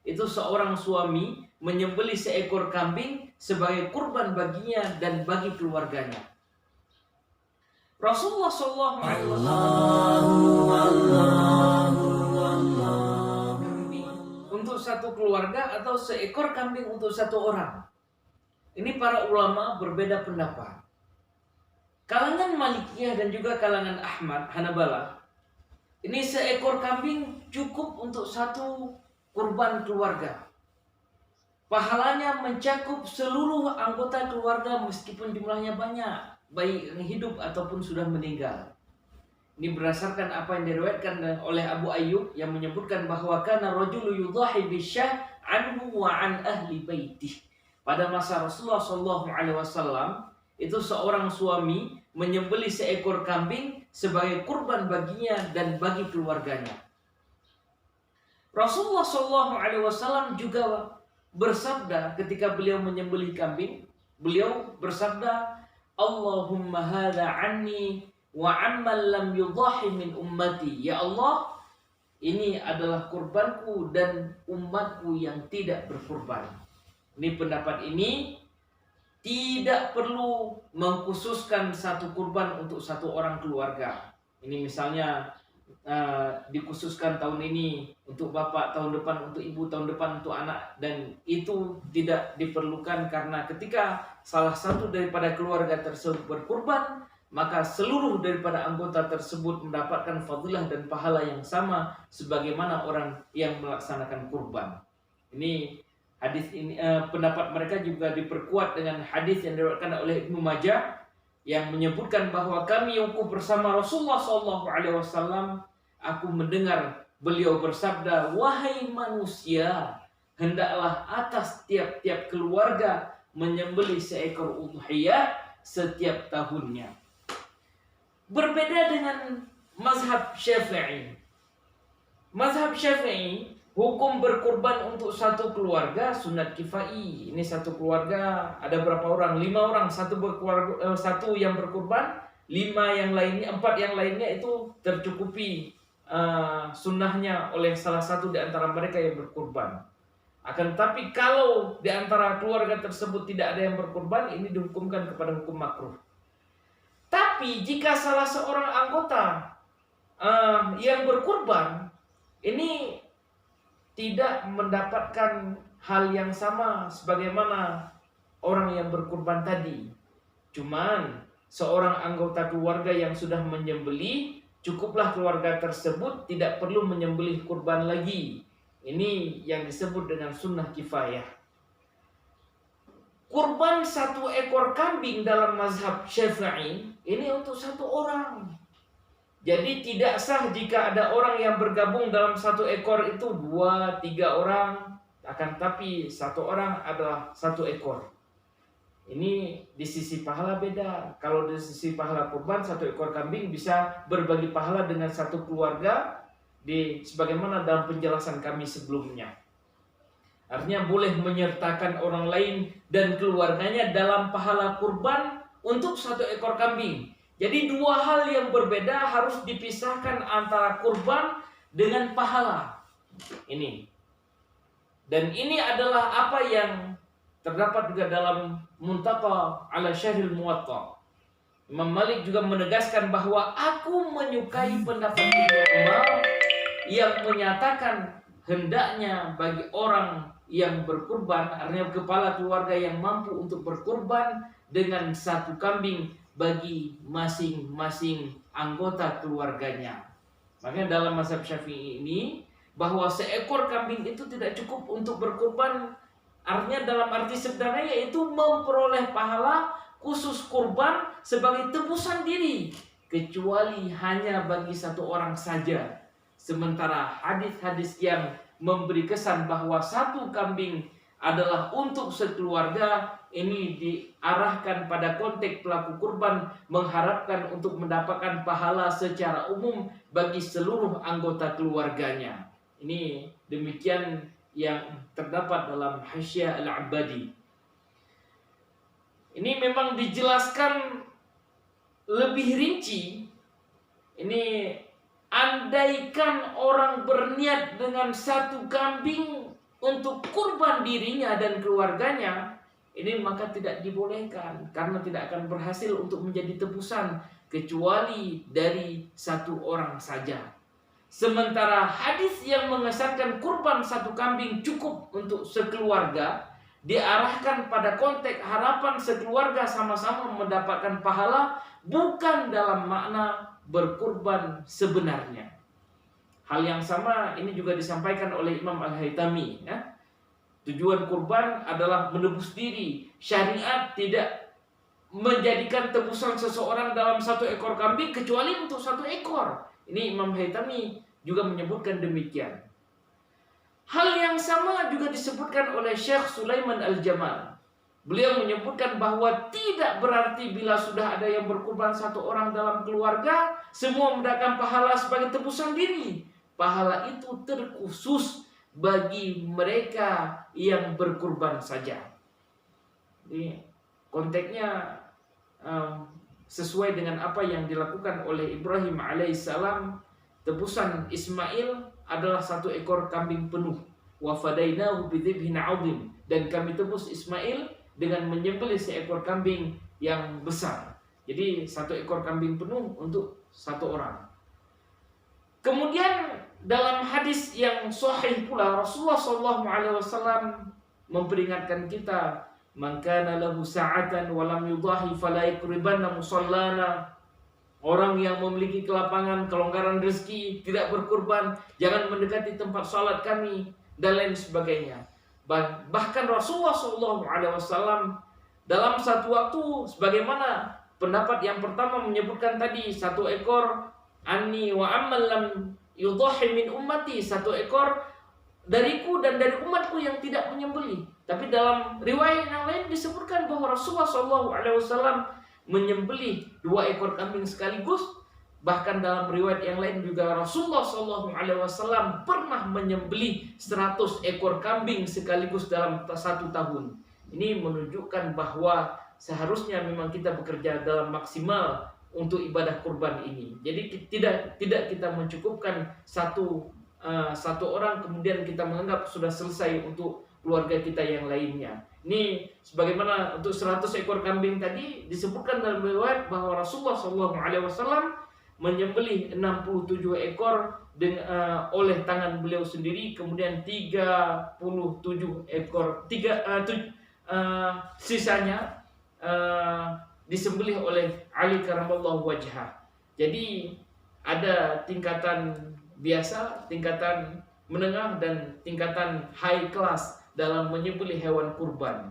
itu seorang suami menyembelih seekor kambing sebagai kurban baginya dan bagi keluarganya. Rasulullah Shallallahu Alaihi Wasallam untuk satu keluarga atau seekor kambing untuk satu orang. Ini para ulama berbeda pendapat. Kalangan Malikiyah dan juga kalangan Ahmad Hanabalah, ini seekor kambing cukup untuk satu kurban keluarga. Pahalanya mencakup seluruh anggota keluarga meskipun jumlahnya banyak, baik yang hidup ataupun sudah meninggal. Ini berdasarkan apa yang diriwayatkan oleh Abu Ayyub yang menyebutkan bahwa kana rajulu yudhahi bisyah anhu wa an ahli baitih. Pada masa Rasulullah SAW, itu seorang suami menyembelih seekor kambing sebagai kurban baginya dan bagi keluarganya. Rasulullah SAW juga bersabda ketika beliau menyembelih kambing, beliau bersabda, Allahumma hadha anni wa amman lam yudhahi min ummati. Ya Allah, ini adalah kurbanku dan umatku yang tidak berkurban. Ini pendapat ini tidak perlu mengkhususkan satu kurban untuk satu orang keluarga. Ini misalnya dikhususkan tahun ini untuk bapak, tahun depan untuk ibu, tahun depan untuk anak, dan itu tidak diperlukan karena ketika salah satu daripada keluarga tersebut berkurban, maka seluruh daripada anggota tersebut mendapatkan fadilah dan pahala yang sama sebagaimana orang yang melaksanakan kurban. Ini hadis ini pendapat mereka juga diperkuat dengan hadis yang diriwayatkan oleh Ibnu Majah yang menyebutkan bahwa kami wukuf bersama Rasulullah SAW. Aku mendengar beliau bersabda, wahai manusia, hendaklah atas tiap-tiap keluarga menyembelih seekor udhiyah setiap tahunnya. Berbeda dengan mazhab Syafi'i. Mazhab Syafi'i, hukum berkurban untuk satu keluarga sunat kifai. Ini satu keluarga ada berapa orang? 5 orang. Satu yang berkurban, 5 yang lainnya, 4 yang lainnya itu tercukupi sunnahnya oleh salah satu di antara mereka yang berkurban. Akan tetapi kalau di antara keluarga tersebut tidak ada yang berkurban, ini dihukumkan kepada hukum makruh. Tapi jika salah seorang anggota yang berkurban ini tidak mendapatkan hal yang sama sebagaimana orang yang berkurban tadi, cuman seorang anggota keluarga yang sudah menyembelih, cukuplah keluarga tersebut tidak perlu menyembelih kurban lagi. Ini yang disebut dengan sunnah kifayah. Kurban satu ekor kambing dalam mazhab Syafi'i ini untuk satu orang. Jadi tidak sah jika ada orang yang bergabung dalam satu ekor itu 2, 3 orang, akan tapi satu orang adalah satu ekor. Ini di sisi pahala beda. Kalau di sisi pahala kurban, satu ekor kambing bisa berbagi pahala dengan satu keluarga, sebagaimana dalam penjelasan kami sebelumnya. Artinya boleh menyertakan orang lain dan keluarganya dalam pahala kurban untuk satu ekor kambing. Jadi 2 hal yang berbeda harus dipisahkan antara kurban dengan pahala. Ini. Dan ini adalah apa yang terdapat juga dalam Muntaqa ala Syarhil Muwatta. Imam Malik juga menegaskan bahwa aku menyukai pendapat ulama yang menyatakan hendaknya bagi orang yang berkurban, artinya kepala keluarga yang mampu untuk berkurban dengan satu kambing bagi masing-masing anggota keluarganya. Makanya dalam mazhab Syafi'i ini bahwa seekor kambing itu tidak cukup untuk berkurban, artinya dalam arti sebenarnya yaitu memperoleh pahala khusus kurban sebagai tebusan diri, kecuali hanya bagi satu orang saja. Sementara hadis-hadis yang memberi kesan bahwa satu kambing adalah untuk sekeluarga, ini diarahkan pada konteks pelaku kurban mengharapkan untuk mendapatkan pahala secara umum bagi seluruh anggota keluarganya. Ini demikian yang terdapat dalam Hasyiah Al-Abadi. Ini memang dijelaskan lebih rinci. Ini andaikan orang berniat dengan satu kambing untuk kurban dirinya dan keluarganya, ini maka tidak dibolehkan, karena tidak akan berhasil untuk menjadi tebusan kecuali dari satu orang saja. Sementara hadis yang mengesankan kurban satu kambing cukup untuk sekeluarga diarahkan pada konteks harapan sekeluarga sama-sama mendapatkan pahala, bukan dalam makna berkurban sebenarnya. Hal yang sama ini juga disampaikan oleh Imam Al-Haytami, ya. Tujuan kurban adalah menebus diri. Syariat tidak menjadikan tebusan seseorang dalam satu ekor kambing kecuali untuk satu ekor. Ini Imam Haytami juga menyebutkan demikian. Hal yang sama juga disebutkan oleh Syekh Sulaiman Al-Jamal. Beliau menyebutkan bahwa tidak berarti bila sudah ada yang berkurban satu orang dalam keluarga, semua mendapatkan pahala sebagai tebusan diri. Pahala itu terkhusus bagi mereka yang berkurban saja. Jadi konteksnya sesuai dengan apa yang dilakukan oleh Ibrahim alaihissalam. Tebusan Ismail adalah satu ekor kambing penuh. Wa fadainahu bidzibhin 'adzim, dan kami tebus Ismail dengan menyembelih seekor kambing yang besar. Jadi satu ekor kambing penuh untuk satu orang. Kemudian dalam hadis yang sahih pula Rasulullah SAW memperingatkan kita, man kana lahu sa'atan wa lam yudahi fala yakribanna musallana. Orang yang memiliki kelapangan, kelonggaran rezeki, tidak berkurban, jangan mendekati tempat salat kami, dan lain sebagainya. Bahkan Rasulullah SAW dalam satu waktu, sebagaimana pendapat yang pertama menyebutkan tadi, satu ekor anni wa amman lam yudahi min ummati, satu ekor dariku dan dari umatku yang tidak menyembelih. Tapi dalam riwayat yang lain disebutkan bahwa Rasulullah SAW menyembelih 2 ekor kambing sekaligus. Bahkan dalam riwayat yang lain juga Rasulullah SAW pernah menyembelih 100 ekor kambing sekaligus dalam 1 tahun. Ini menunjukkan bahwa seharusnya memang kita bekerja dalam maksimal untuk ibadah kurban ini. Jadi tidak kita mencukupkan satu orang kemudian kita menganggap sudah selesai untuk keluarga kita yang lainnya. Ini sebagaimana untuk 100 ekor kambing tadi disebutkan dalam riwayat bahwa Rasulullah SAW menyembelih 67 ekor oleh tangan beliau sendiri, kemudian 37 ekor sisanya disembelih oleh Ali karamallahu wajhah. Jadi ada tingkatan biasa, tingkatan menengah, dan tingkatan high class dalam menyembelih hewan kurban.